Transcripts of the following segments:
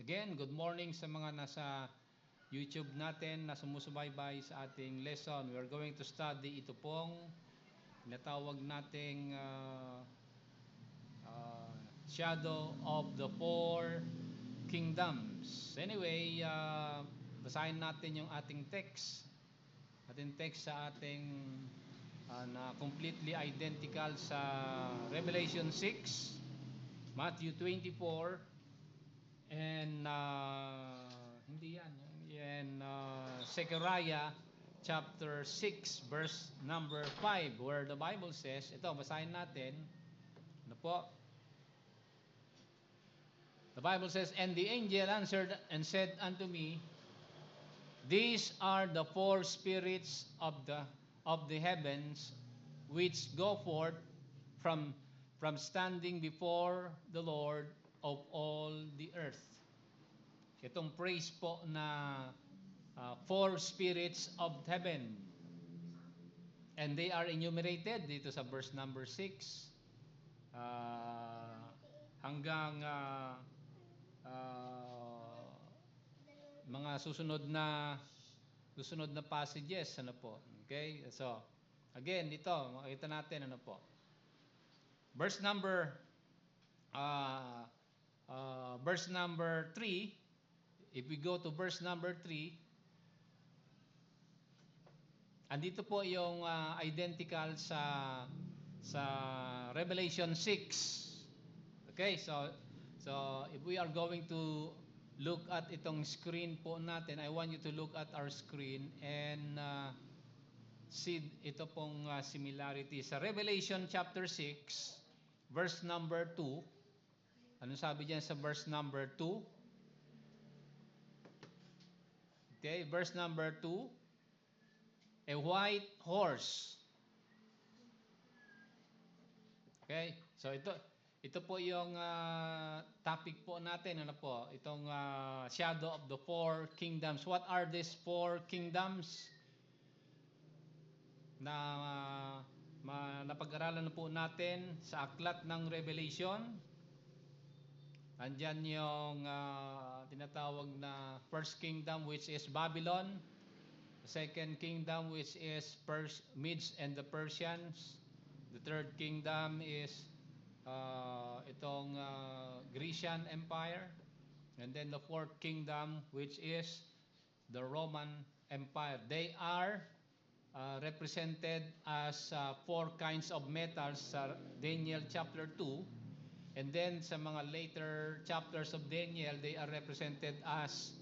Again, good morning sa mga nasa YouTube natin na sumusubaybay sa ating lesson. We are going to study ito pong tinatawag nating Shadow of the Four Kingdoms. Anyway, basahin natin yung ating text. Ating text sa ating na completely identical sa Revelation 6, Matthew 24, and hindi yan Zechariah chapter 6 verse number 5, where the Bible says, ito basahin natin, ano po? The Bible says, and the angel answered and said unto me, these are the four spirits of the heavens, which go forth from standing before the Lord of all the earth. Itong praise po na four spirits of heaven, and they are enumerated dito sa verse number 6 hanggang mga susunod na passages, ano po. Okay, so again dito makita natin ano po, verse number 3. If we go to verse number 3, andito po yung identical sa Revelation 6. Okay, so if we are going to look at itong screen po natin, I want you to look at our screen and see ito pong similarity sa Revelation chapter 6 verse number 2. Ano sabi diyan sa verse number 2? Okay, verse number 2, a white horse. Okay, so ito po yung topic po natin, ano po, itong shadow of the four kingdoms. What are these four kingdoms na napag-aralan na po natin sa aklat ng Revelation? Andyan yung tinatawag na first kingdom, which is Babylon. The second kingdom, which is Medes and the Persians. The third kingdom is itong Grecian Empire. And then the fourth kingdom, which is the Roman Empire. They are represented as four kinds of metals sa Daniel chapter 2. And then sa mga later chapters of Daniel, they are represented as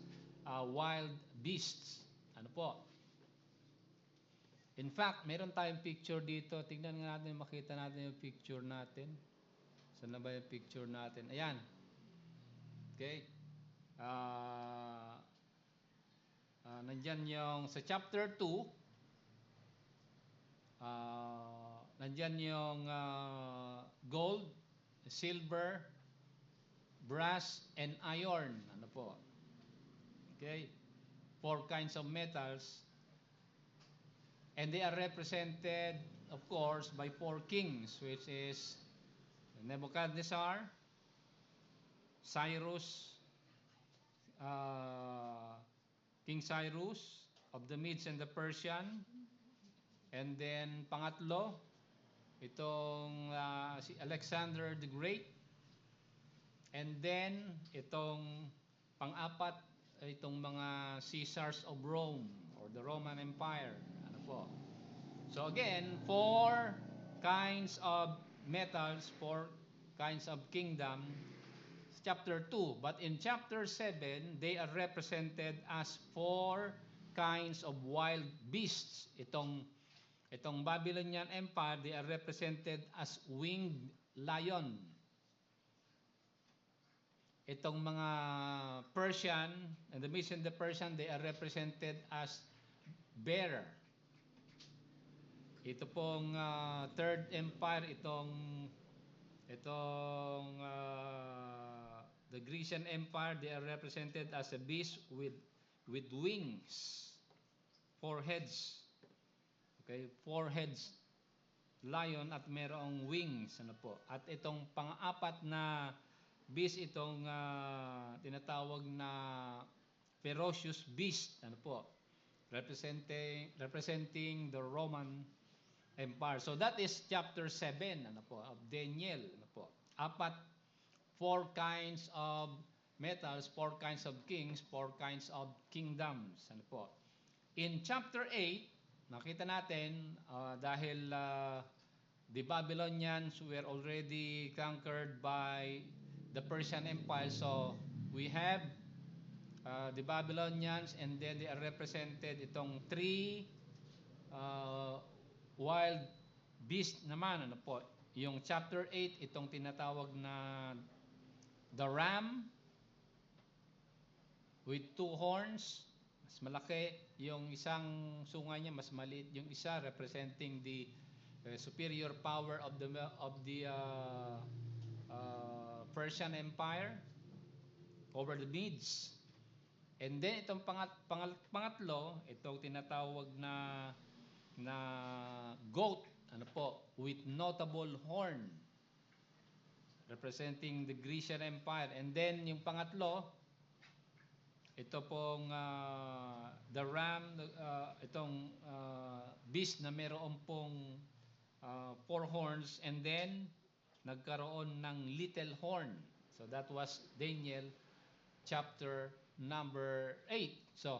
wild beasts. Ano po? In fact, meron tayong picture dito. Tingnan nga natin, makita natin yung picture natin. Saan na ba yung picture natin? Ayan. Okay. Nandyan yung sa chapter 2, nandyan yung gold, silver, brass, and iron. Ano po? Okay. Four kinds of metals. And they are represented, of course, by four kings, which is Nebuchadnezzar, Cyrus, King Cyrus of the Medes and the Persian. And then pangatlo, itong si Alexander the Great. And then itong pang-apat, itong mga Caesars of Rome or the Roman Empire. Ano po? So again, four kinds of metals, four kinds of kingdom, chapter 2. But in chapter 7, they are represented as four kinds of wild beasts. Itong Babylonian Empire, they are represented as winged lion. Itong mga Persian, and the Medes and the Persian, they are represented as bear. Ito pong Third Empire, itong the Grecian Empire, they are represented as a beast with wings, four heads. Okay, four heads lion at merong wings, ano po. At itong pang-apat na beast itong tinatawag na ferocious beast, ano po, representing the Roman Empire. So that is chapter 7, ano po, of Daniel, ano po. Four kinds of metals, four kinds of kings, four kinds of kingdoms, ano po. In chapter 8, nakita natin dahil the Babylonians were already conquered by the Persian Empire, so we have the Babylonians, and then they are represented itong three wild beast naman, ano po. Yung chapter 8, itong tinatawag na the ram with two horns, mas malaki. Yung isang sungay niya mas maliit. Yung isa representing the superior power of the Persian Empire over the Medes. And then itong pangatlo, itong tinatawag na goat, ano po, with notable horn, representing the Grecian Empire. And then yung pangatlo, ito pong the ram, itong beast na meron pong four horns, and then nagkaroon ng little horn. So that was Daniel chapter number 8. So,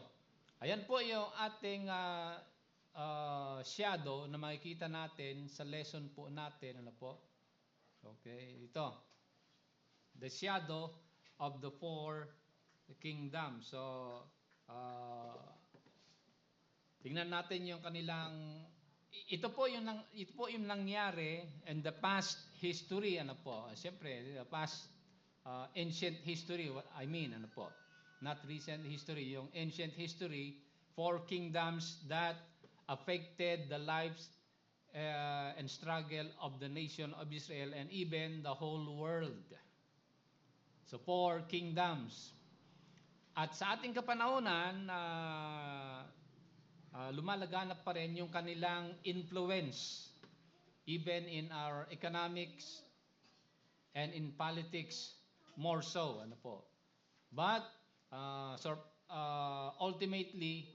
ayan po yung ating shadow na makikita natin sa lesson po natin. Ano po? Okay, ito. The shadow of the four kingdoms. So, tingnan natin yung kanilang ito po yung nangyari in the past history, ano po. Siyempre, the past ancient history, what I mean, ano po. Not recent history, yung ancient history, four kingdoms that affected the lives and struggle of the nation of Israel and even the whole world. So, four kingdoms. At sa ating kapanahonan, lumalaganap pa rin yung kanilang influence even in our economics and in politics more so, ano po. But ultimately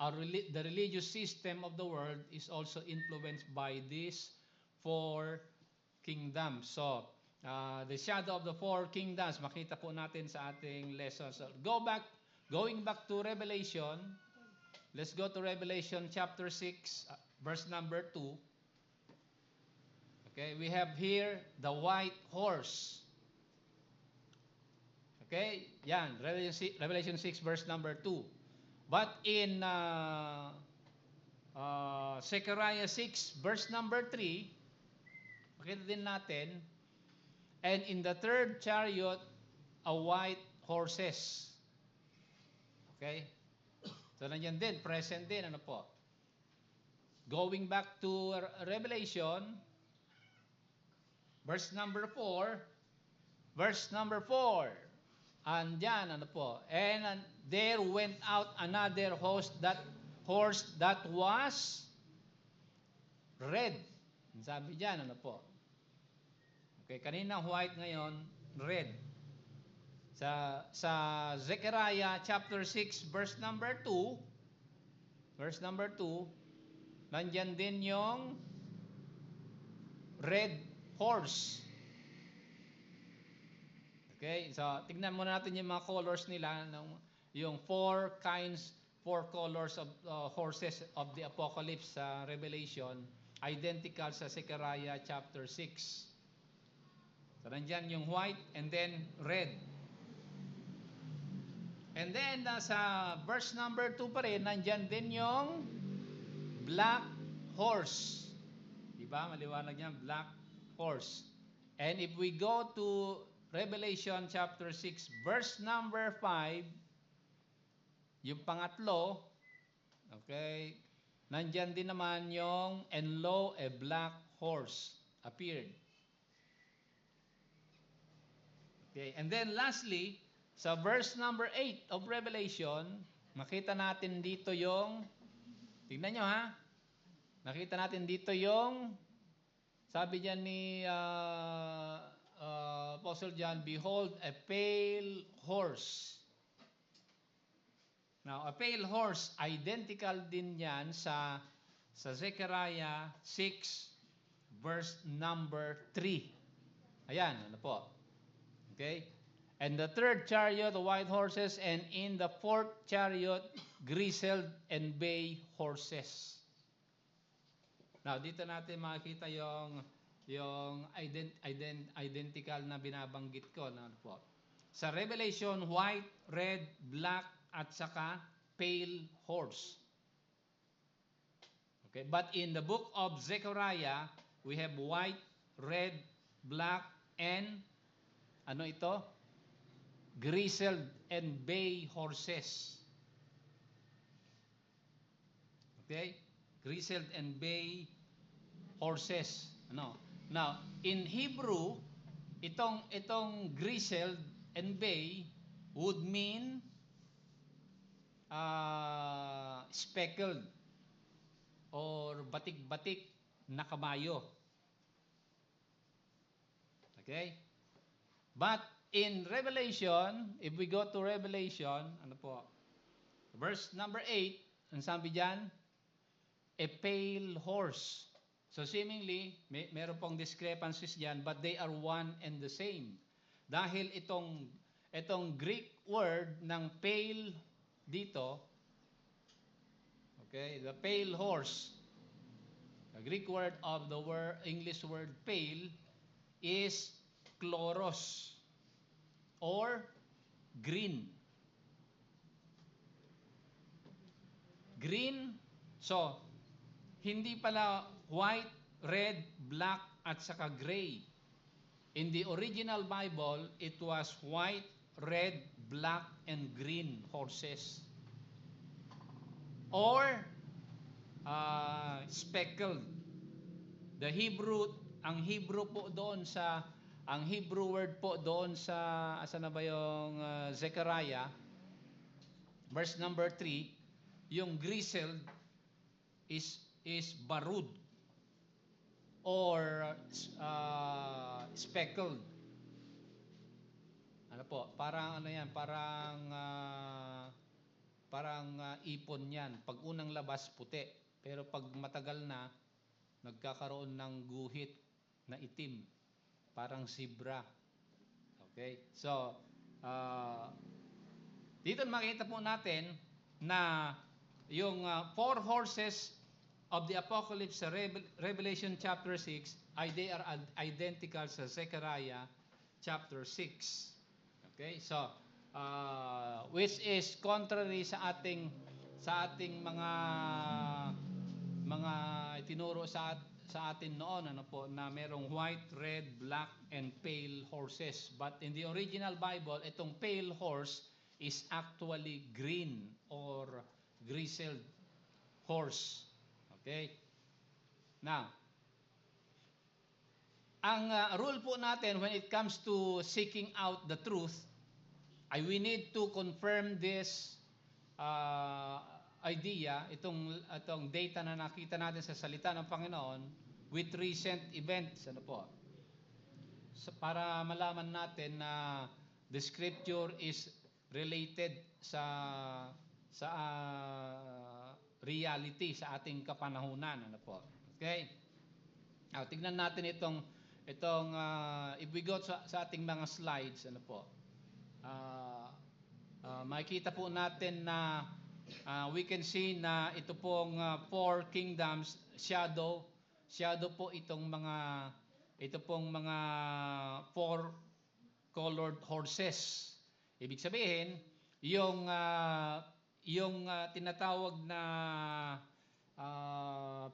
the religious system of the world is also influenced by these four kingdoms. So the shadow of the four kingdoms, makita po natin sa ating lessons. So, going back to Revelation. Let's go to Revelation chapter 6, verse number 2. Okay, we have here the white horse. Okay, yan, Revelation 6, verse number 2. But in Zechariah 6, verse number 3, makita din natin, and in the third chariot, a white horses. Okay? So, nandiyan din, present din, ano po. Going back to Revelation, verse number 4, andyan, ano po, and there went out another horse that was red. Sabi dyan, ano po. Okay, kanina white, ngayon, red. Sa Zechariah chapter 6 verse number 2, nandiyan din yung red horse. Okay, so tignan muna natin yung mga colors nila, yung four colors of horses of the Apocalypse sa Revelation, identical sa Zechariah chapter 6. So nandiyan yung white and then red. And then, sa verse number 2 pa rin, nandyan din yung black horse. Diba? Maliwanag niya, black horse. And if we go to Revelation chapter 6, verse number 5, yung pangatlo, okay, nandyan din naman yung, and lo, a black horse appeared. Okay, and then lastly, sa verse number 8 of Revelation, makita natin dito yung, tignan nyo ha, nakita natin dito yung, sabi dyan ni Apostle John, behold a pale horse. Now, a pale horse, identical din yan sa Zechariah 6, verse number 3. Ayan, ano po. Okay? And the third chariot, the white horses, and in the fourth chariot, grizzled and bay horses. Now, dito natin makikita yung identical na binabanggit ko. Ano po. Sa Revelation, white, red, black, at saka pale horse. Okay, but in the book of Zechariah, we have white, red, black, and ano ito? Grizzled and bay horses. Okay? Grizzled and bay horses. Ano? Now, in Hebrew, itong grizzled and bay would mean speckled or batik-batik na kabayo. Okay? But in Revelation, if we go to Revelation, ano po? Verse number 8, ang sabi diyan, a pale horse. So seemingly, meron pong discrepancies diyan, but they are one and the same. Dahil itong Greek word ng pale dito, okay, the pale horse, the Greek word of the English word pale is chloros or green. Green, so hindi pala white, red, black, at saka gray. In the original Bible, it was white, red, black, and green horses. Or speckled. The ang Hebrew word po doon sa, asa na ba yung Zechariah, verse number 3, yung grizzled is barud or speckled. Ano po? Parang ano yan, parang ipon yan. Pag unang labas, puti. Pero pag matagal na, nagkakaroon ng guhit na itim. Parang zebra. Okay? So, dito makita po natin na yung four horses of the Apocalypse sa Revelation chapter 6, they are identical sa Zechariah chapter 6. Okay? So, which is contrary sa ating mga itinuro sa atin noon, ano po, na merong white, red, black, and pale horses. But in the original Bible, itong pale horse is actually green or grizzled horse. Okay? Now, ang rule po natin when it comes to seeking out the truth, we need to confirm this idea, itong data na nakita natin sa salita ng Panginoon with recent events. Ano po? So, para malaman natin na the scripture is related sa reality sa ating kapanahunan. Ano po? Okay? Now, tignan natin itong if we go sa ating mga slides, ano po? Makikita po natin na we can see na ito pong four kingdoms, shadow po ito pong mga four colored horses. Ibig sabihin, yung tinatawag na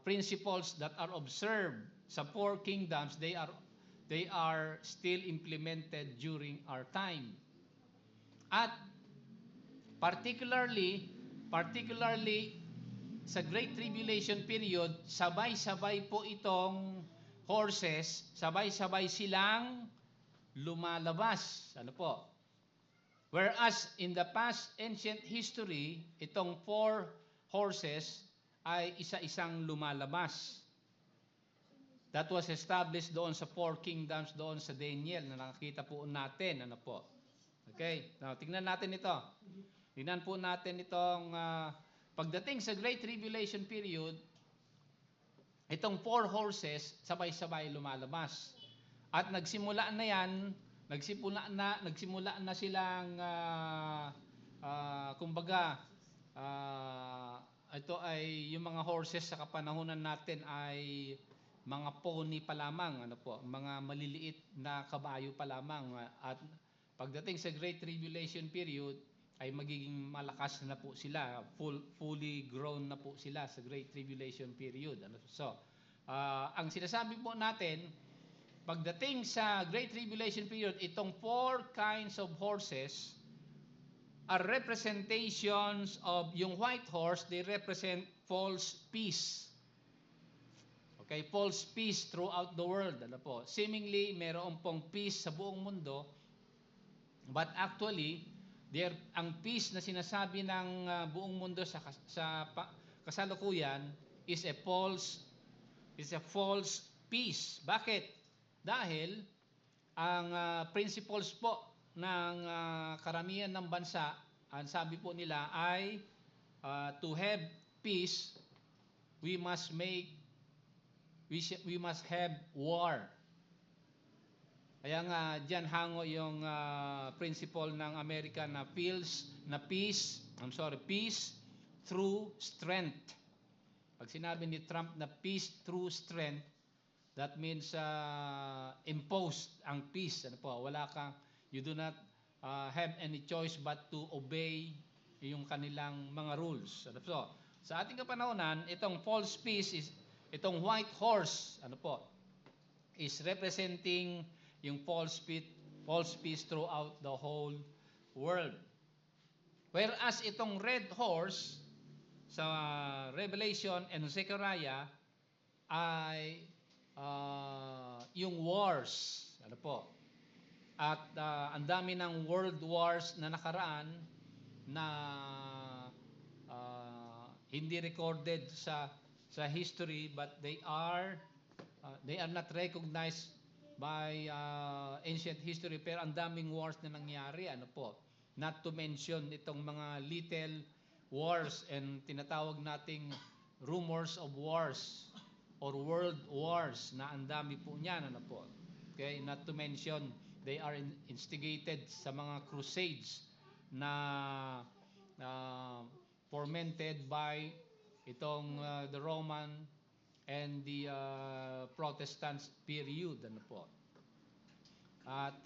principles that are observed sa four kingdoms, they are still implemented during our time. At particularly sa Great Tribulation period, sabay-sabay po itong horses, sabay-sabay silang lumalabas. Ano po? Whereas in the past ancient history, itong four horses ay isa-isang lumalabas. That was established doon sa four kingdoms doon sa Daniel na nakakita po natin. Ano po? Okay, now tingnan natin ito. Tingnan po natin itong pagdating sa Great Tribulation period, itong four horses sabay-sabay lumalabas. At nagsimula na yan, nagsimula na silang kumbaga ito ay yung mga horses sa kapanahunan natin ay mga pony pa lamang, ano po, mga maliliit na kabayo pa lamang. At pagdating sa Great Tribulation period ay magiging malakas na po sila, fully grown na po sila sa Great Tribulation period. So, ang sinasabi po natin, pagdating sa Great Tribulation period, itong four kinds of horses are representations of yung white horse. They represent false peace. Okay, false peace throughout the world. Ano po? Seemingly, meron pong peace sa buong mundo, but actually, ang peace na sinasabi ng buong mundo sa kasalukuyan is a false peace. Bakit? Dahil ang principles po ng karamihan ng bansa, ang sabi po nila ay to have peace, we must have war. Kaya nga diyan hango yung principle ng Amerika na peace through strength. Pag sinabi ni Trump na peace through strength, that means imposed ang peace. Ano po? You do not have any choice but to obey yung kanilang mga rules. Ano po? Sa ating kapanahonan, itong false peace is itong white horse. Ano po? Is representing yung false peace throughout the whole world. Whereas itong red horse sa Revelation and Zechariah ay yung wars. Ano po? At ang dami ng world wars na nakaraan na hindi recorded sa history, but they are not recognized by ancient history, pero ang daming wars na nangyari. Ano po? Not to mention itong mga little wars and tinatawag nating rumors of wars or world wars na ang dami po niyan. Ano po? Okay, not to mention they are instigated sa mga crusades na fomented by itong the Roman and the Protestant period. Ano po? At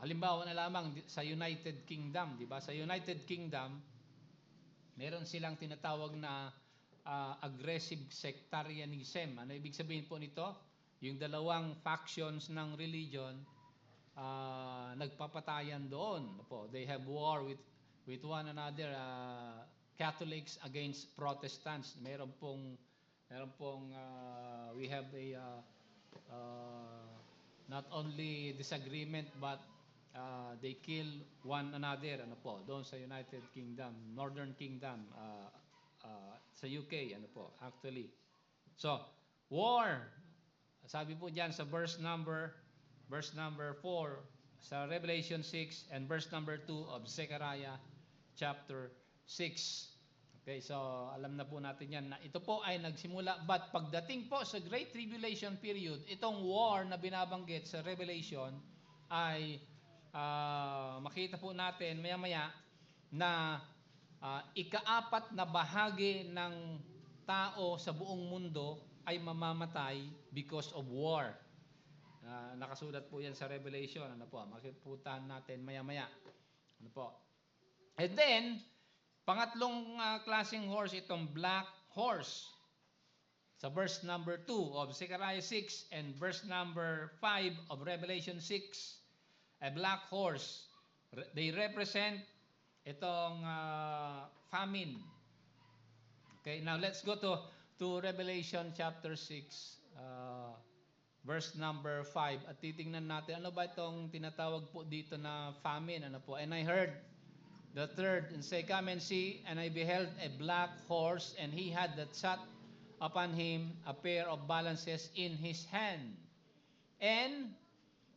halimbawa na lamang sa United Kingdom, di ba? Sa United Kingdom, meron silang tinatawag na aggressive sectarianism. Ano ibig sabihin po nito? Yung dalawang factions ng religion nagpapatayan doon. Po. They have war with one another. Catholics against Protestants. Meron pong we have a not only disagreement but they kill one another. Ano po? Doon sa United Kingdom, Northern Kingdom, sa UK, ano po, actually. So, war. Sabi po diyan sa verse number 4 sa Revelation 6 and verse number 2 of Zechariah chapter 6. Okay, so alam na po natin yan na ito po ay nagsimula, but pagdating po sa Great Tribulation period, itong war na binabanggit sa Revelation ay makita po natin maya-maya na ika-4 na bahagi ng tao sa buong mundo ay mamamatay because of war. Nakasulat po yan sa Revelation. Ano po? Makiputan natin maya-maya. Ano po? And then, pangatlong klaseng horse, itong black horse. Sa verse number 2 of Zechariah 6 and verse number 5 of Revelation 6, a black horse. They represent itong famine. Okay, now let's go to Revelation chapter 6, verse number 5. At titingnan natin, ano ba itong tinatawag po dito na famine? Ano po? And I heard the third and say, come and see, and I beheld a black horse, and he had that sat upon him a pair of balances in his hand. And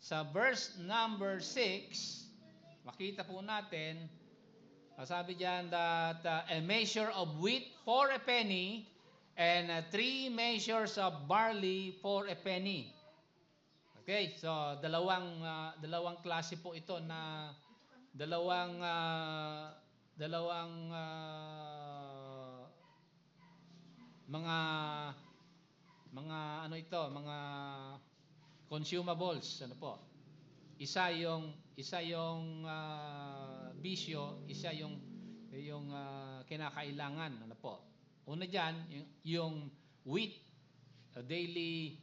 sa verse number 6, makita po natin, sabi diyan that a measure of wheat for a penny and 3 measures of barley for a penny. Okay, so dalawang klase po ito na dalawang mga ano ito, mga consumables, ano po. Isa yung bisyo, isa yung kinakailangan, ano po. Una diyan, yung wheat, daily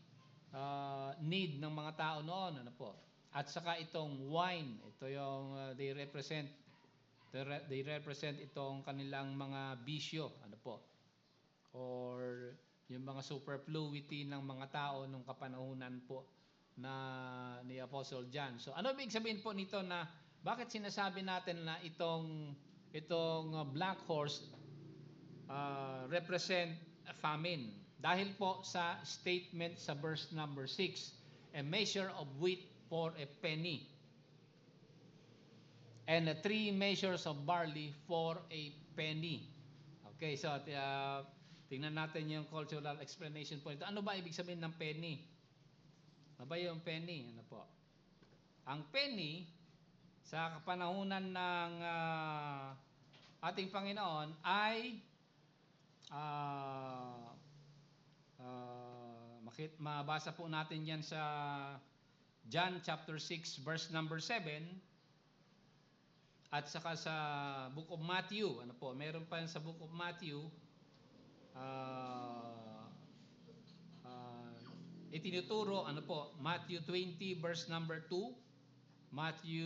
need ng mga tao noon, ano po. At saka itong wine, ito yung they represent itong kanilang mga bisyo, ano po. Or yung mga superfluity ng mga tao nung kapanahunan po na ni Apostle John. So ano ibig sabihin po nito na bakit sinasabi natin na itong black horse represent a famine? Dahil po sa statement sa verse number 6, a measure of wheat for a penny and 3 measures of barley for a penny. Okay, so tingnan natin yung cultural explanation po ito. Ano ba ibig sabihin ng penny? Ano ba yung penny? Ano po? Ang penny, sa kapanahunan ng ating Panginoon ay mabasa po natin yan sa John chapter 6 verse number 7 at saka sa Book of Matthew. Ano po? Meron pa sa Book of Matthew itinuturo, ano po, Matthew 20 verse number 2, Matthew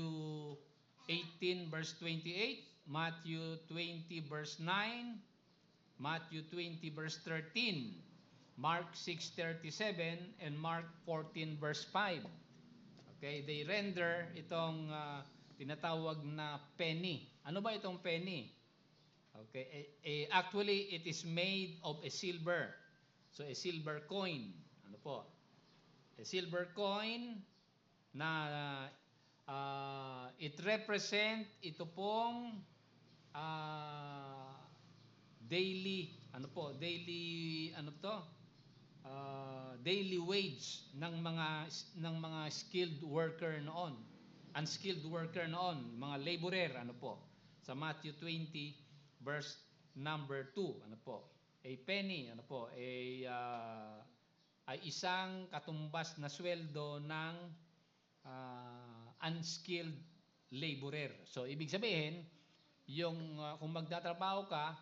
18 verse 28, Matthew 20 verse 9, Matthew 20 verse 13, Mark 6:37, and Mark 14 verse 5. Okay, they render itong tinatawag na penny. Ano ba itong penny? Okay, actually it is made of a silver. So a silver coin. Ano po? A silver coin na it represent ito pong daily daily wage ng mga skilled worker noon, unskilled worker noon, mga laborer, ano po, sa Matthew 20 verse number 2, ano po, a penny, ano po, ay isang katumbas na sweldo ng unskilled laborer. So ibig sabihin, yung kung magtatrabaho ka,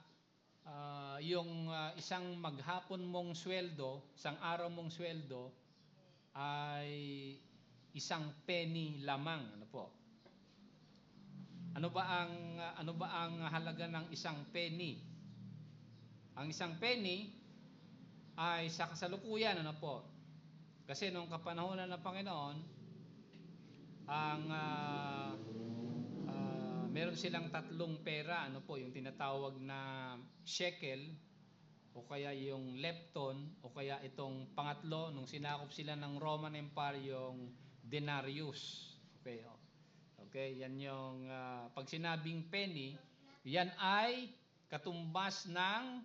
yung isang maghapon mong sweldo, isang araw mong sweldo ay isang penny lamang, ano po. Ano ba ang halaga ng isang penny? Ang isang penny ay sa kasalukuyan, ano po. Kasi nung kapanahonan ng Panginoon, ang meron silang tatlong pera, ano po, yung tinatawag na shekel, o kaya yung lepton, o kaya itong pangatlo, nung sinakop sila ng Roman Empire, yung denarius. Okay, okay, yan yung pag sinabing penny, yan ay katumbas ng,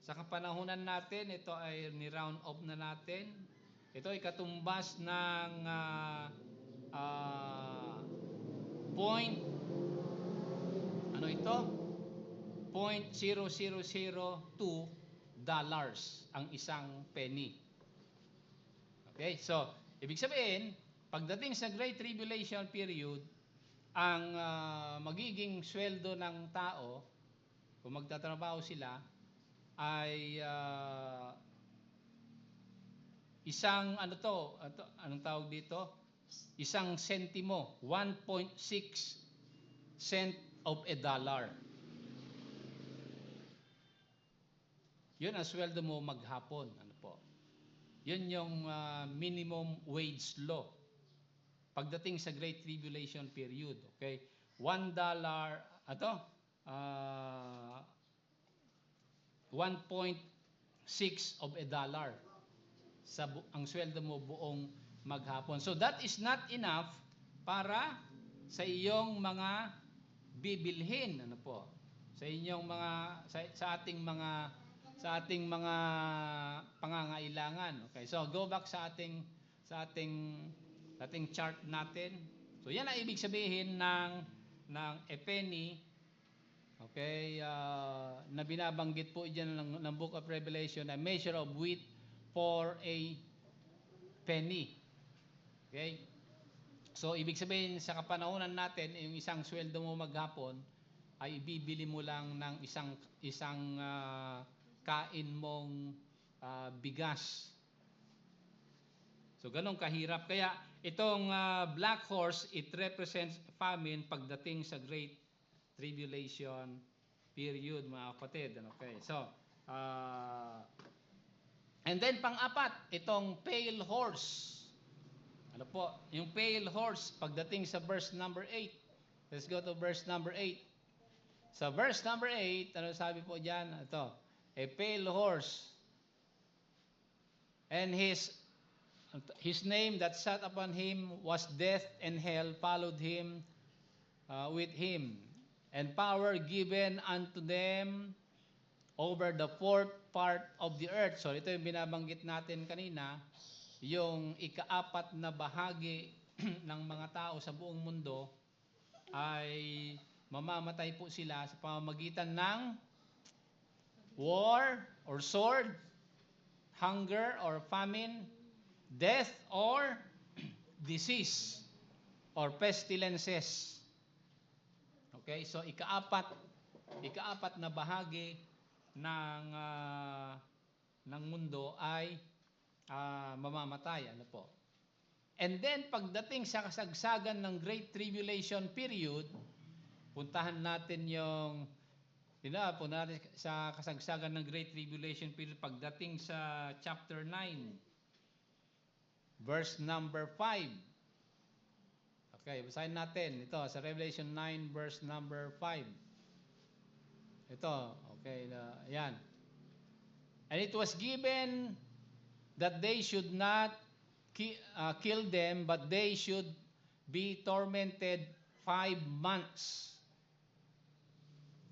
sa kapanahunan natin, ito ay ni-round off na natin, ito ay katumbas ng point, ano ito? $0.0002 ang isang penny. Okay, so ibig sabihin, pagdating sa Great Tribulation period, ang magiging sweldo ng tao, kung magtatrabaho sila, ay isang anong tawag dito? Isang sentimo, 1.6 cent of a dollar. Yun ang sweldo mo maghapon, ano po. Yun yung minimum wage law pagdating sa Great Tribulation period, okay? $1 1.6 six of a dollar ang sweldo mo buong maghapon. So that is not enough para sa iyong mga bibilhin, ano po? Sa inyong mga sa ating mga pangangailangan. Okay. So go back sa ating chart natin. So yan ang ibig sabihin ng a penny. Okay, na binabanggit po diyan ng Book of Revelation, a measure of wheat for a penny. Okay? So, ibig sabihin sa kapanahunan natin, yung isang sweldo mo maghapon ay ibibili mo lang ng isang kain mong bigas. So, ganun kahirap. Kaya, itong black horse, it represents famine pagdating sa Great Tribulation period, mga kapatid. Okay, so, and then pang-apat, itong pale horse. Ano po? Yung pale horse, pagdating sa verse number 8. Let's go to verse number 8. Sa verse number 8, ano sabi po dyan? Ito, a pale horse. And his name that sat upon him was death, and hell followed him with him. And power given unto them over the fourth part of the earth. So ito yung binabanggit natin kanina, yung ikaapat na bahagi ng mga tao sa buong mundo ay mamamatay po sila sa pamamagitan ng war or sword, hunger or famine, death or disease or pestilences. Okay, so ikaapat na bahagi ng mundo ay mamamatay, ano po. And then pagdating sa kasagsagan ng Great Tribulation period, puntahan natin sa kasagsagan ng Great Tribulation period pagdating sa chapter 9, verse number 5. Okay, basahin natin ito sa Revelation 9 verse number 5. Ito, okay, yan. And it was given that they should not kill them, but they should be tormented 5 months.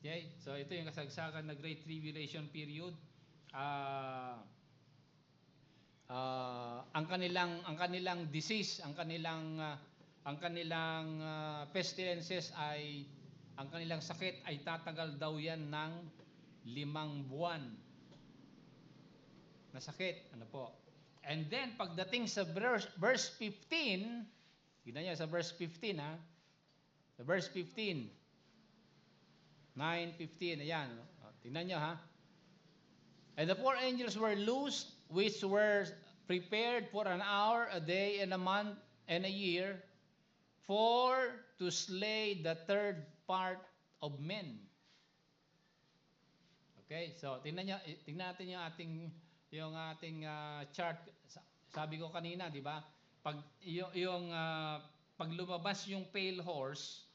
Okay, so ito yung kasagsagan ng Great Tribulation period. Ang kanilang disease, ang kanilang pestilences ay, ang kanilang sakit ay tatagal daw yan ng 5 buwan na sakit, ano po. And then pagdating sa verse 15, tignan niyo sa verse 15 ha. Sa verse 15, 9:15, ayan. Tignan niyo ha. And the 4 angels were loosed, which were prepared for an hour, a day, and a month, and a year, for to slay the third part of men. Okay, so tingnan natin yung ating chart. Sabi ko kanina, di ba? Pag lumabas yung pale horse,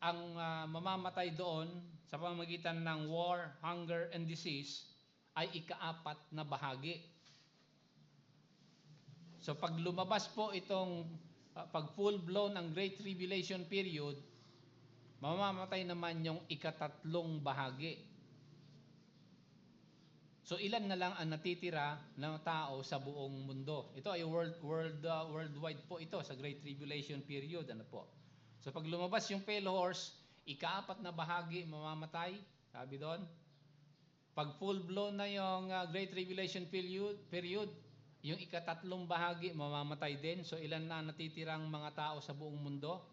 ang mamamatay doon sa pamamagitan ng war, hunger, and disease ay ikaapat na bahagi. So pag lumabas po itong pag full blown ang Great Tribulation period, mamamatay naman yung ikatatlong bahagi. So ilan na lang ang natitira ng tao sa buong mundo. Ito ay worldwide po ito sa Great Tribulation period, ano po. So pag lumabas yung pale horse, ikaapat na bahagi mamamatay, sabi doon. Pag full blown na yung Great Tribulation period, yung ikatatlong bahagi mamamatay din. So ilan na natitirang mga tao sa buong mundo?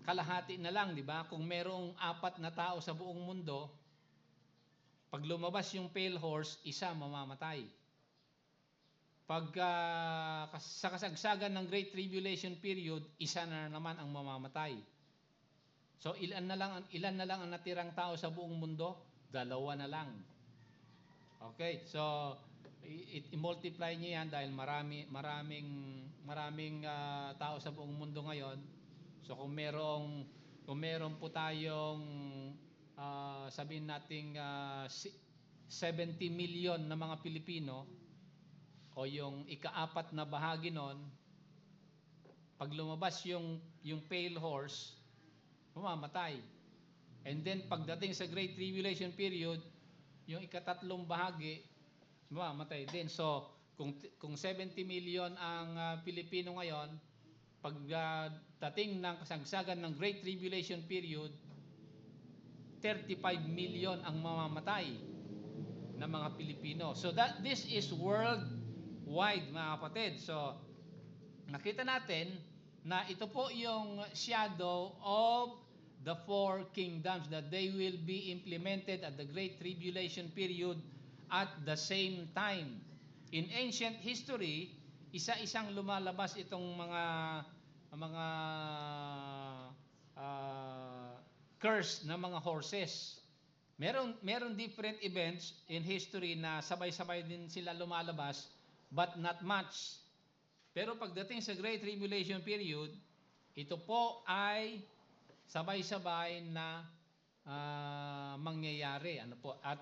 Kalahati na lang, di ba? Kung merong 4 na tao sa buong mundo, pag lumabas yung pale horse, isa mamamatay. Pag sa kasagsagan ng Great Tribulation period, isa na naman ang mamamatay. So ilan na lang ang natirang tao sa buong mundo? 2 na lang. Okay, so i-multiply niyo yan dahil maraming tao sa buong mundo ngayon. So kung meron po tayong sabihin nating 70 million na mga Pilipino o yung ikaapat na bahagi nun, pag lumabas yung pale horse, mamamatay. And then pagdating sa Great Tribulation period, yung ikatatlong bahagi, mamamatay din. So, kung 70 million ang Pilipino ngayon, pagdating ng kasagsagan ng Great Tribulation period, 35 million ang mamamatay na mga Pilipino. So this is worldwide, mga kapatid. So nakita natin na ito po yung shadow of the four kingdoms that they will be implemented at the Great Tribulation period at the same time. In ancient history, isa-isang lumalabas itong mga curse na mga horses. Meron different events in history na sabay-sabay din sila lumalabas, but not much. Pero pagdating sa Great Tribulation period, ito po ay sabay-sabay na mangyayari. Ano po? At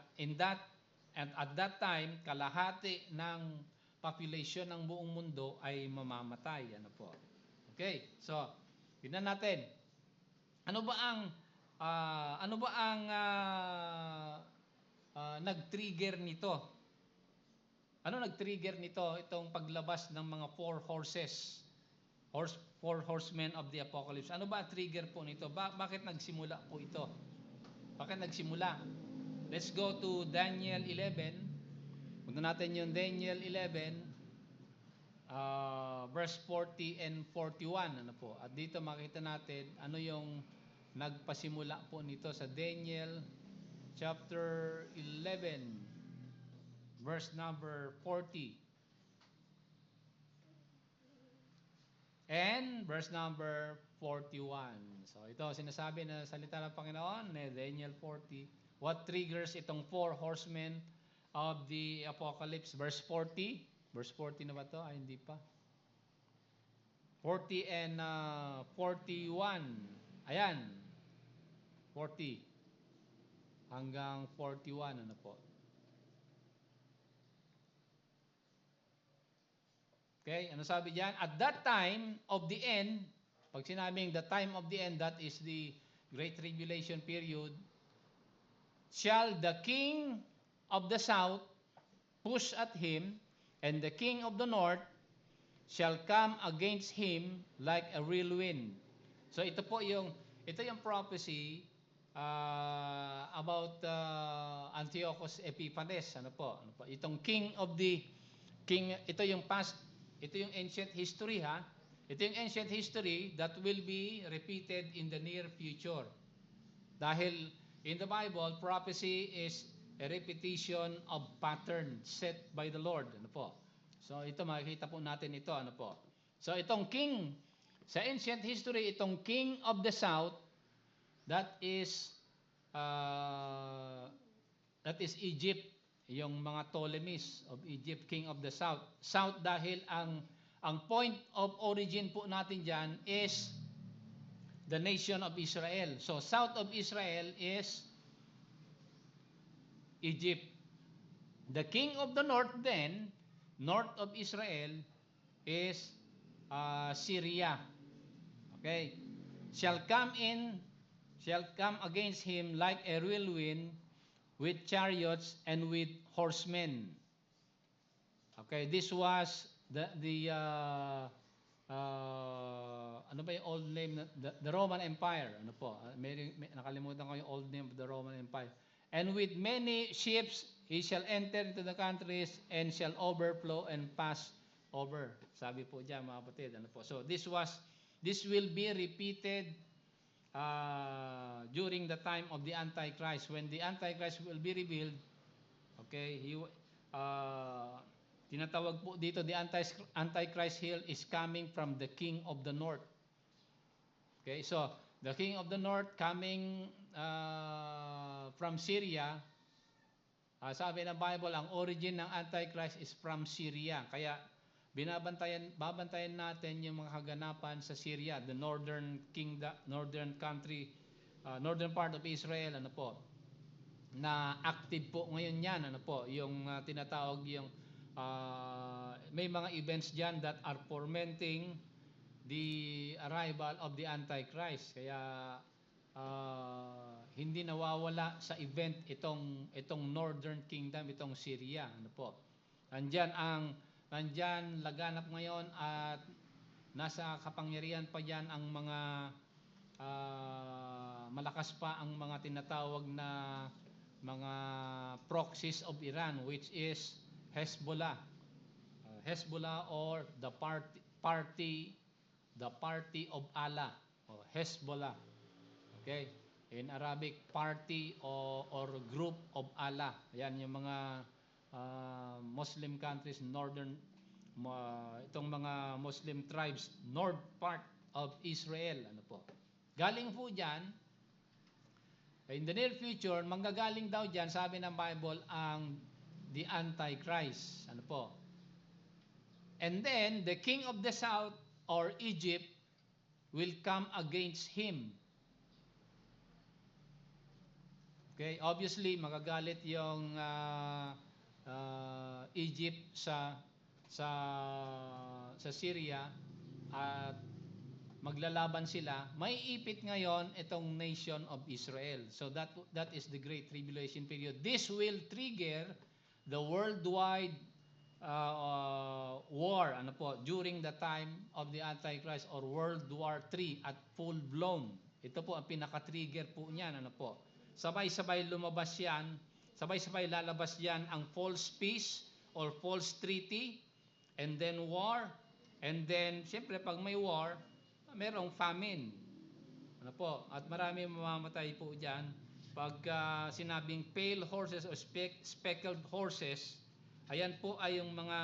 at that time, kalahati ng population ng buong mundo ay mamamatay. Ano po? Okay. So, tingnan natin. Ano ba ang nag-trigger nito? Ano nag-trigger nito? Itong paglabas ng mga four horsemen of the apocalypse. Ano ba ang trigger po nito? Bakit nagsimula po ito? Bakit nagsimula? Let's go to Daniel 11. Punta natin yung Daniel 11, verse 40 and 41. Ano po? At dito makita natin ano yung nagpasimula po nito sa Daniel chapter 11, verse number 40. And verse number 41. So ito sinasabi na salita ng Panginoon, Daniel 40. What triggers itong four horsemen of the apocalypse? Verse 40. Verse 40 na ba ito? Ay, hindi pa. 40 and 41. Ayan. 40. Hanggang 41. Ano po? Okay, ano sabi diyan? At that time of the end, pag sinabing the time of the end, that is the Great Tribulation period, shall the king of the south push at him, and the king of the north shall come against him like a whirlwind. So ito yung prophecy about Antiochus Epiphanes. Ano po? Itong ito yung ancient history, ha? Ito yung ancient history that will be repeated in the near future. Dahil in the Bible, prophecy is a repetition of pattern set by the Lord. Ano po? So ito makikita po natin ito. Ano po? So itong king, sa ancient history, itong king of the south, that is Egypt. Yung mga Ptolemies of Egypt, king of the south. South dahil ang point of origin po natin dyan is the nation of Israel. So south of Israel is Egypt. The king of the north then, north of Israel, is Syria. Okay? Shall come against him like a whirlwind, with chariots and with horsemen. Okay, this was the ano ba yung old name, the Roman Empire. Ano po? Nakalimutan ko yung old name of the Roman Empire. And with many ships he shall enter into the countries and shall overflow and pass over. Sabi po diyan, mga kapatid. Ano po? So this will be repeated during the time of the Antichrist. When the Antichrist will be revealed, okay, tinatawag po dito, the Antichrist hill is coming from the king of the north. Okay, so the king of the north coming from Syria. Sabi ng Bible, ang origin ng Antichrist is from Syria. Kaya babantayan natin yung mga kaganapan sa Syria, the northern kingdom, northern country, northern part of Israel, ano po. na active po ngayon yan, ano po, yung tinatawag yung may mga events diyan that are fomenting the arrival of the Antichrist. Kaya hindi nawawala sa event itong Northern Kingdom, itong Syria, ano po. Nandiyan laganap ngayon at nasa kapangyarihan pa diyan ang mga malakas pa ang mga tinatawag na mga proxies of Iran, which is Hezbollah. Hezbollah or the party of Allah, or Hezbollah. Okay? In Arabic, party or group of Allah. Yan yung mga Muslim countries, itong mga Muslim tribes, north part of Israel. Ano po? Galing po dyan, in the near future, manggagaling daw dyan, sabi ng Bible, ang the Antichrist. Ano po? And then, the king of the south, or Egypt, will come against him. Okay, obviously magagalit yung Egypt sa Syria at maglalaban sila. May ipit ngayon itong nation of Israel. So that is the great tribulation period. This will trigger the worldwide war, ano po, during the time of the Antichrist, or World War III at full blown. Ito po ang pinaka-trigger po niyan, ano po. Sabay-sabay lumabas yan, sabay-sabay lalabas yan ang false peace or false treaty, and then war, and then siyempre pag may war, merong famine. Ano po? At marami mamamatay po diyan pag sinabing pale horses or speckled horses. Ayan po ay yung mga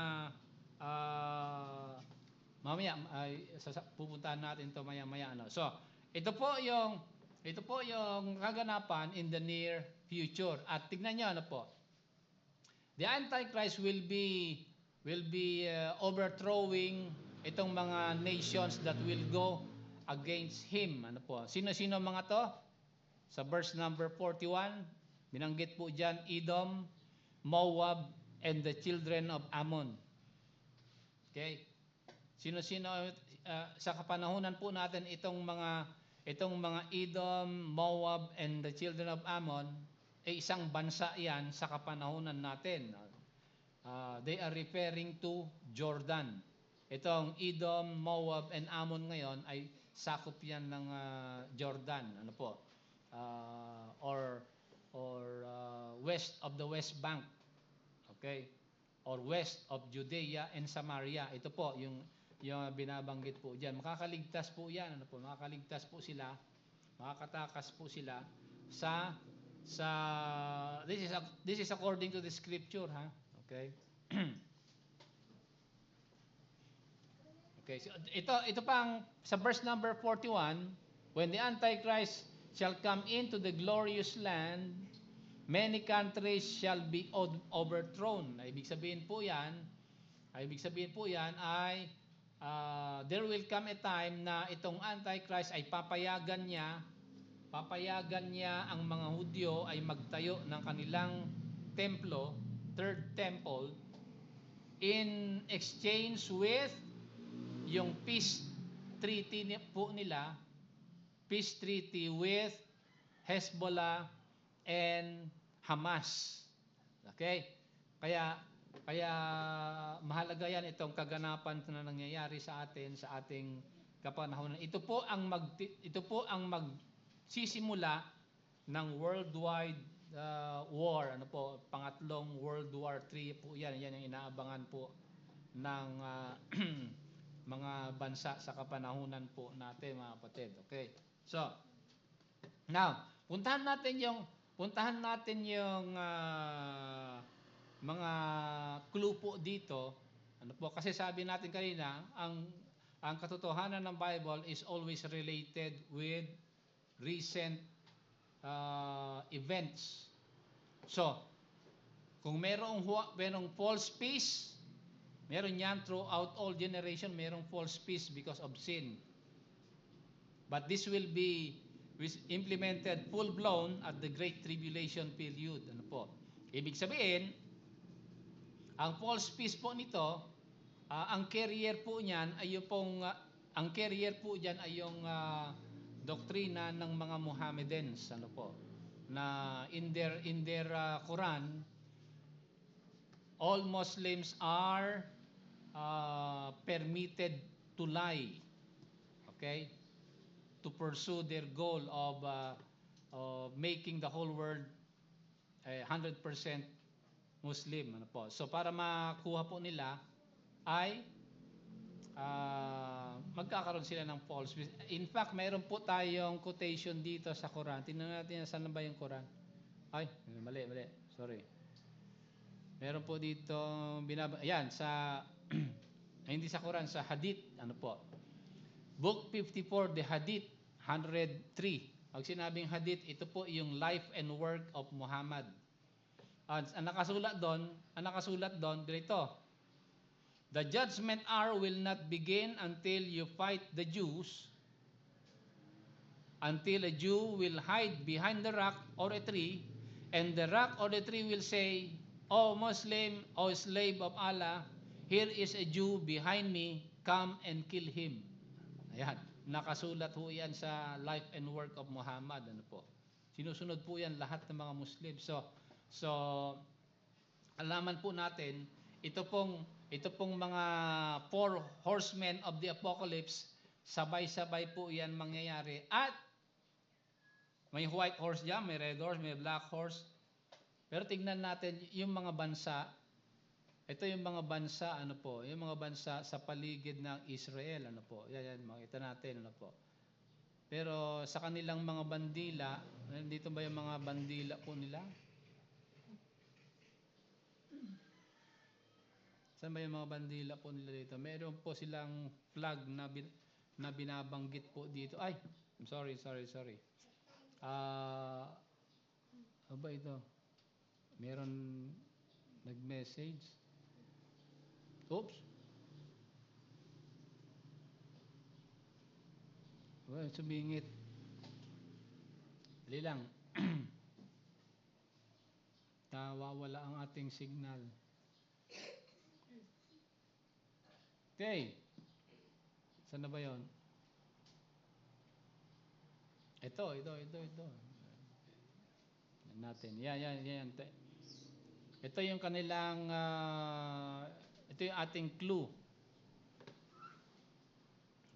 mamaya pupuntahan natin to maya-maya, ano. So, ito po yung kaganapan in the near future. At tignan niyo, ano po. The Antichrist will be overthrowing itong mga nations that will go against him. Ano po? Sino-sino mga to? Sa verse number 41, binanggit po diyan Edom, Moab, and the children of Ammon. Okay? Sino-sino sa kapanahunan po natin itong mga Edom, Moab, and the children of Ammon, isang bansa yan sa kapanahunan natin. They are referring to Jordan. Itong Edom, Moab, and Ammon ngayon ay sakop yan ng Jordan, ano po? Or west of the West Bank. Okay? Or west of Judea and Samaria. Ito po yung binabanggit po diyan. Makakaligtas po 'yan, ano po? Makakaligtas po sila. Makakatakas po sila sa this is according to the scripture, ha? Okay? Okay, so ito pang sa verse number 41, when the Antichrist shall come into the glorious land, many countries shall be overthrown. Ibig sabihin po yan ay there will come a time na itong Antichrist ay papayagan niya ang mga Hudyo ay magtayo ng kanilang templo, third temple, in exchange with yung peace treaty po nila, peace treaty with Hezbollah and Hamas. Okay? Kaya mahalaga yan itong kaganapan na nangyayari sa ating kapanahonan. Ito po ang magsisimula ng worldwide war, ano po, pangatlong World War III po yan. Yan yung inaabangan po ng mga bansa sa kapanahunan po natin, mga kapatid. Okay? So, now, puntahan natin yung mga clue po dito. Ano po? Kasi sabi natin kanina, ang katotohanan ng Bible is always related with recent events. So, kung merong false peace, meron yan throughout all generation, merong false peace because of sin. But this will be which implemented full-blown at the Great Tribulation period. Ano po? Ibig sabihin, ang false peace po nito, ang carrier po niyan ay yung pong, ang carrier po diyan ay yung doktrina ng mga Mohammedans, ano po, na in their Quran, all Muslims are permitted to lie, okay, to pursue their goal of making the whole world 100% Muslim, ano po. So para makuha po nila ay magkakaroon sila ng false. In fact, mayroon po tayong quotation dito sa Quran. Tingnan natin saan na ba yung Quran. Ay, mali. Sorry. Meron po dito ayan sa hindi sa Quran, sa Hadith, ano po. Book 54, the Hadith 103. Pag sinabing Hadith, ito po yung life and work of Muhammad. Ang nakasulat doon, dito. The judgment hour will not begin until you fight the Jews, until a Jew will hide behind the rock or a tree, and the rock or the tree will say, "O Muslim, O slave of Allah, here is a Jew behind me, come and kill him." Ayan, nakasulat po yan sa life and work of Muhammad. Ano po? Sinusunod po yan lahat ng mga Muslim. So alaman po natin, ito pong mga four horsemen of the apocalypse, sabay-sabay po yan mangyayari. At may white horse dyan, may red horse, may black horse. Pero tignan natin yung mga bansa. Ito yung mga bansa, ano po, yung mga bansa sa paligid ng Israel, ano po. Yan, makita natin, ano po. Pero sa kanilang mga bandila, dito ba yung mga bandila po nila? Saan ba yung mga bandila po nila dito? Meron po silang flag na binabanggit po dito. Ay, I'm sorry. Ano ba ito? Meron nag-message. Oops. Well, sumingit. Dali lang. Nawawala ang ating signal. Okay. Saan na ba yun? Ito. Natin. Yan. Ito yung kanilang, ito yung ating clue.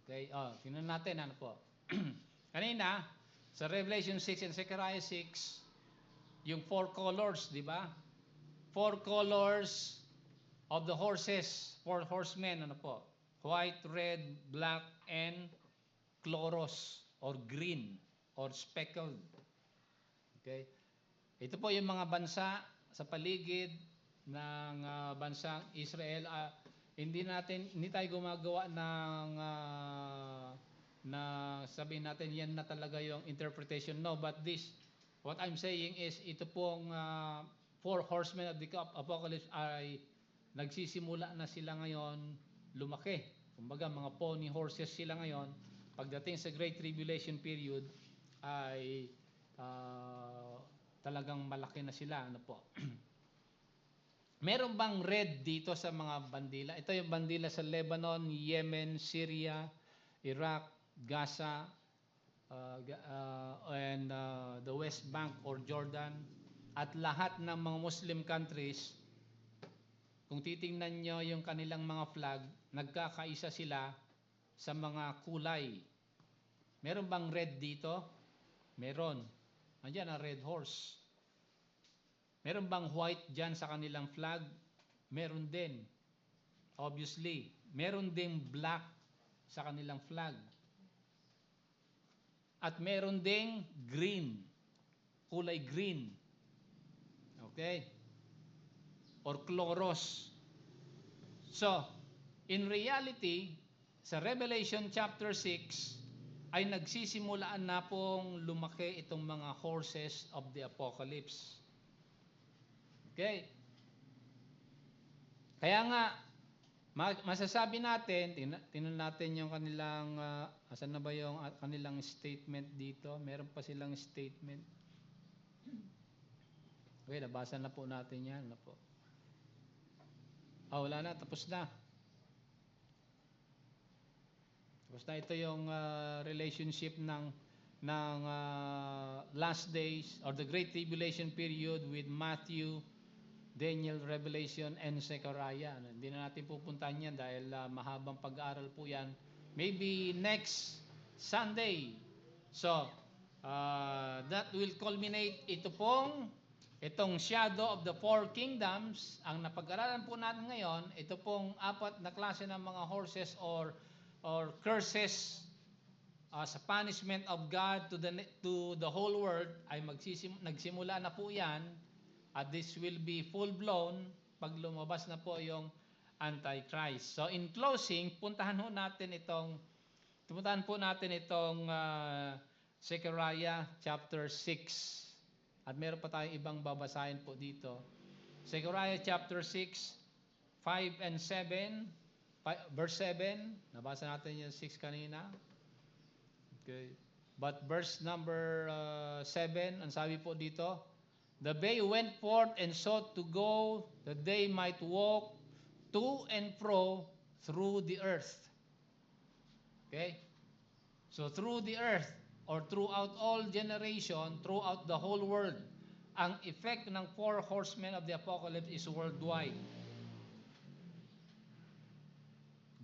Okay, tingnan natin, ano po. Kanina, sa Revelation 6 and Zechariah 6, yung four colors, di ba? Four colors of the horses, four horsemen, ano po? White, red, black, and chloros, or green, or speckled. Okay? Ito po yung mga bansa sa paligid ng bansang Israel. Hindi tayo gumagawa na sabihin natin yan na talaga yung interpretation. No, but what I'm saying is, ito pong four horsemen of the apocalypse ay nagsisimula na sila ngayon lumaki. Kumbaga, mga pony horses sila ngayon. Pagdating sa Great Tribulation period, ay talagang malaki na sila. Ano po? Meron bang red dito sa mga bandila? Ito yung bandila sa Lebanon, Yemen, Syria, Iraq, Gaza, and the West Bank or Jordan. At lahat ng mga Muslim countries, kung titingnan nyo yung kanilang mga flag, nagkakaisa sila sa mga kulay. Meron bang red dito? Meron. Andiyan ang red horse. Meron bang white dyan sa kanilang flag? Meron din. Obviously. Meron din black sa kanilang flag. At meron ding green. Kulay green. Okay? Or chloros. So, in reality, sa Revelation chapter 6, ay nagsisimulaan na pong lumaki itong mga horses of the apocalypse. Okay? Kaya nga, masasabi natin, tingnan natin yung kanilang Asan na ba yung kanilang statement dito? Meron pa silang statement. Okay, nabasa na po natin yan. Ano po? Wala na. Tapos na. Tapos na ito yung relationship ng last days or the Great Tribulation period with Matthew, Daniel, Revelation, and Zechariah. Hindi na natin pupuntahan yan dahil mahabang pag-aaral po yan. Maybe next Sunday. So, that will culminate itong shadow of the four kingdoms. Ang napag-aralan po natin ngayon, ito pong apat na klase ng mga horses or curses sa punishment of God to the whole world ay nagsimula na po yan. At this will be full-blown pag lumabas na po yung Antichrist. So in closing, puntahan po natin itong Zechariah chapter 6. At meron pa tayong ibang babasahin po dito. Zechariah chapter 6, 5 and 7, verse 7. Nabasa natin yung 6 kanina. Okay. But verse number 7, ang sabi po dito, the bay went forth and sought to go, that they might walk to and fro through the earth. Okay? So through the earth, or throughout all generation, throughout the whole world, ang effect ng four horsemen of the apocalypse is worldwide.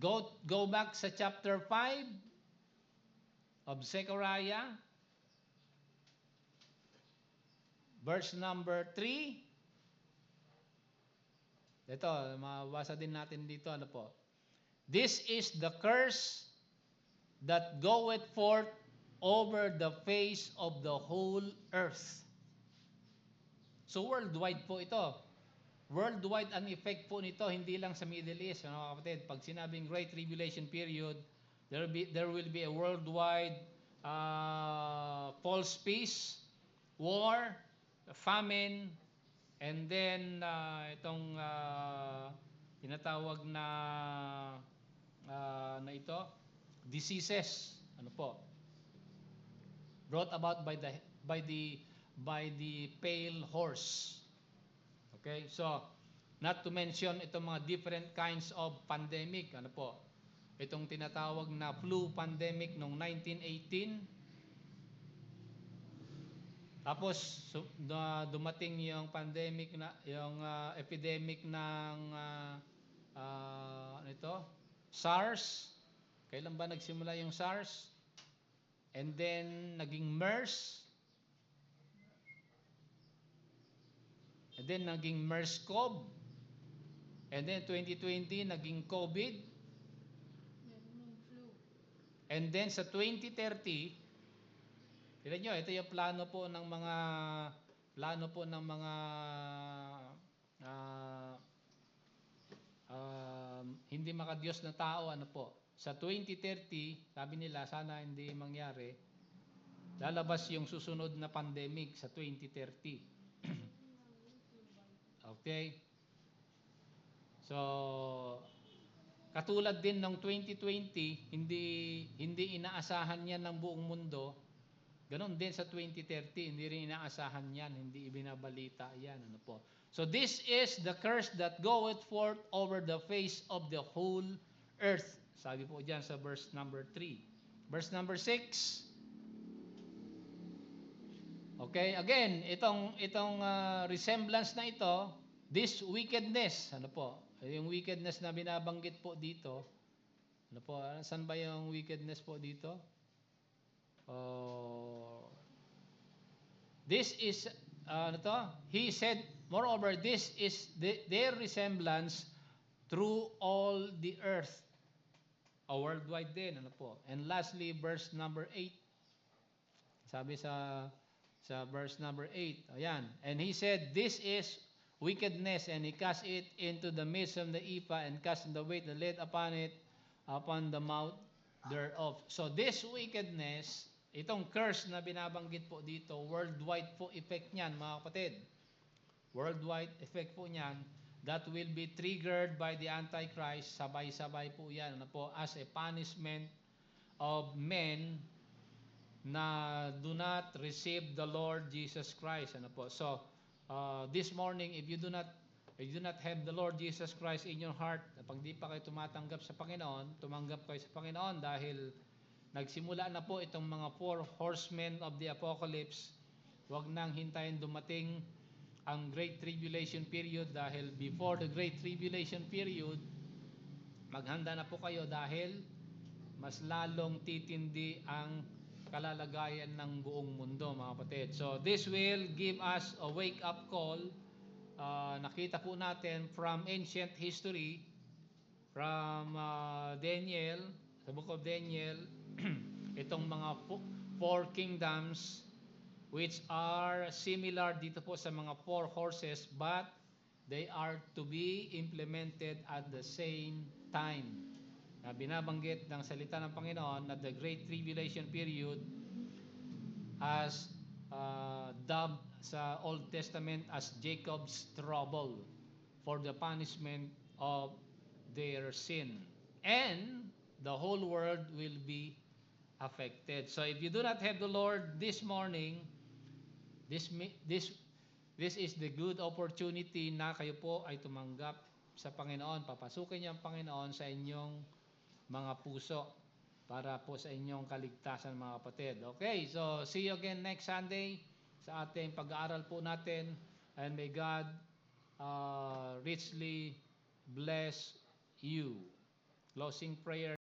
Go back sa chapter 5 of Zechariah, verse number 3. Ito, mabasa din natin dito. Ano po? This is the curse that goeth forth over the face of the whole earth. So worldwide po ito. Worldwide ang effect po nito, hindi lang sa Middle East. Mga kapatid, pag sinabing Great Tribulation period, there will be a worldwide false peace, war, famine, and then itong tinatawag na ito, diseases, ano po, brought about by the pale horse. Okay, so not to mention itong mga different kinds of pandemic, ano po, itong tinatawag na flu pandemic noong 1918. Tapos dumating yung pandemic na yung epidemic ng SARS. Kailan ba nagsimula yung SARS? And then naging MERS. And then naging MERS-CoV. And then 2020 naging COVID. And then sa 2030, tignan nyo, ito yung plano po ng mga hindi makadiyos na tao, ano po. Sa 2030, sabi nila, sana hindi mangyari, lalabas yung susunod na pandemic sa 2030. Okay? So, katulad din ng 2020, hindi inaasahan yan ng buong mundo. Ganon din sa 2030, hindi rin inaasahan yan, hindi ibinabalita yan. Ano po? So this is the curse that goeth forth over the face of the whole earth. Sabi po dyan sa verse number 3. Verse number 6. Okay, again, itong resemblance na ito, this wickedness, ano po? Yung wickedness na binabanggit po dito, ano po? Saan ba yung wickedness po dito? This is he said, moreover, this is their resemblance through all the earth, worldwide din, ano po. And lastly, verse number 8. Sabi sa verse number 8, ayan, and he said, this is wickedness, and he cast it into the midst of the ephah, and cast the weight and laid upon it, upon the mouth thereof. So this wickedness, itong curse na binabanggit po dito, worldwide po effect niyan, mga kapatid. Worldwide effect po niyan, that will be triggered by the Antichrist, sabay-sabay po yan, ano po, as a punishment of men na do not receive the Lord Jesus Christ. Ano po? So, this morning, if you do not have the Lord Jesus Christ in your heart, pag di pa kayo tumatanggap sa Panginoon, tumanggap kayo sa Panginoon dahil nagsimula na po itong mga 4 horsemen of the apocalypse. Huwag nang hintayin dumating ang Great Tribulation period dahil before the Great Tribulation period, maghanda na po kayo dahil mas lalong titindi ang kalalagayan ng buong mundo, mga kapatid. So this will give us a wake-up call. Nakita po natin from ancient history, from Daniel, sa book of Daniel, itong mga 4 kingdoms which are similar dito po sa mga 4 horses, but they are to be implemented at the same time. Binabanggit ng salita ng Panginoon na the Great Tribulation period as dubbed sa Old Testament as Jacob's trouble for the punishment of their sin. And the whole world will be affected. So if you do not have the Lord this morning, this is the good opportunity na kayo po ay tumanggap sa Panginoon. Papasukin niyo ang Panginoon sa inyong mga puso para po sa inyong kaligtasan, mga kapatid. Okay, so see you again next Sunday sa ating pag-aaral po natin, and may God richly bless you. Closing prayer.